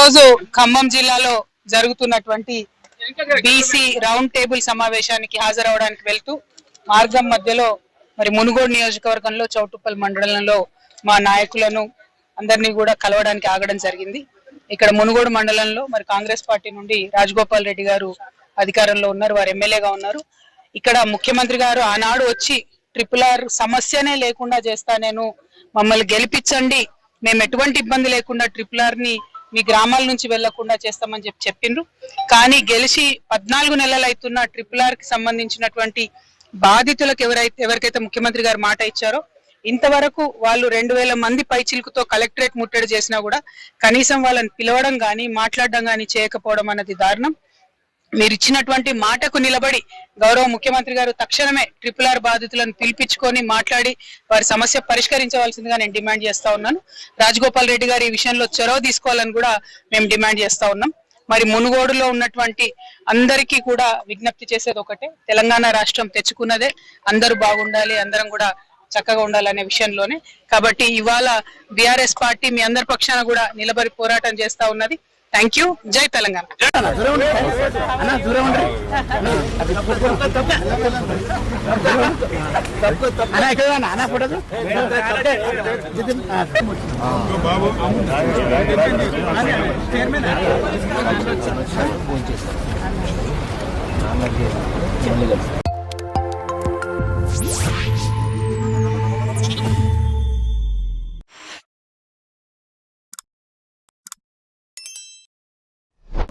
ఈరోజు ఖమ్మం జిల్లాలో జరుగుతున్నటువంటి బీసీ రౌండ్ టేబుల్ సమావేశానికి హాజరవడానికి వెళ్తూ మార్గం మధ్యలో మరి మునుగోడు నియోజకవర్గంలో చౌటుప్పల్ మండలంలో మా నాయకులను అందరినీ కూడా కలవడానికి ఆగడం జరిగింది. ఇక్కడ మునుగోడు మండలంలో మరి కాంగ్రెస్ పార్టీ నుండి రాజగోపాల్ రెడ్డి గారు అధికారంలో ఉన్నారు, వారు ఎమ్మెల్యేగా ఉన్నారు. ఇక్కడ ముఖ్యమంత్రి గారు ఆనాడు వచ్చి RRR సమస్యనే లేకుండా చేస్తా, నేను మమ్మల్ని గెలిపించండి, మేము ఎటువంటి ఇబ్బంది లేకుండా RRR ని మీ గ్రామాల నుంచి వెళ్లకుండా చేస్తామని చెప్పిండ్రు. కానీ గెలిచి 14 నెలలు అవుతున్న RRR కి సంబంధించినటువంటి బాధితులకు ఎవరికైతే ముఖ్యమంత్రి గారు మాట ఇచ్చారో ఇంతవరకు వాళ్ళు 2000 మంది పైచిలుకుతో కలెక్టరేట్ ముట్టడి చేసినా కూడా కనీసం వాళ్ళని పిలవడం గానీ మాట్లాడడం గానీ చేయకపోవడం అన్నది దారుణం. మీరు ఇచ్చినటువంటి మాటకు నిలబడి గౌరవ ముఖ్యమంత్రి గారు తక్షణమే RRR బాధితులను పిలిపించుకొని మాట్లాడి వారి సమస్య పరిష్కరించవలసిందిగా నేను డిమాండ్ చేస్తా ఉన్నాను. రాజగోపాల్ రెడ్డి గారు ఈ విషయంలో చొరవ తీసుకోవాలని కూడా మేము డిమాండ్ చేస్తా ఉన్నాం. మరి మునుగోడులో ఉన్నటువంటి అందరికీ కూడా విజ్ఞప్తి చేసేది ఒకటే, తెలంగాణ రాష్ట్రం తెచ్చుకున్నదే, అందరూ బాగుండాలి, అందరం కూడా చక్కగా ఉండాలనే విషయంలోనే. కాబట్టి ఇవాళ బీఆర్ఎస్ పార్టీ మీ అందరి పక్షాన కూడా నిలబడి పోరాటం చేస్తా ఉన్నది. Thank you. జై తెలంగాణ. బాబు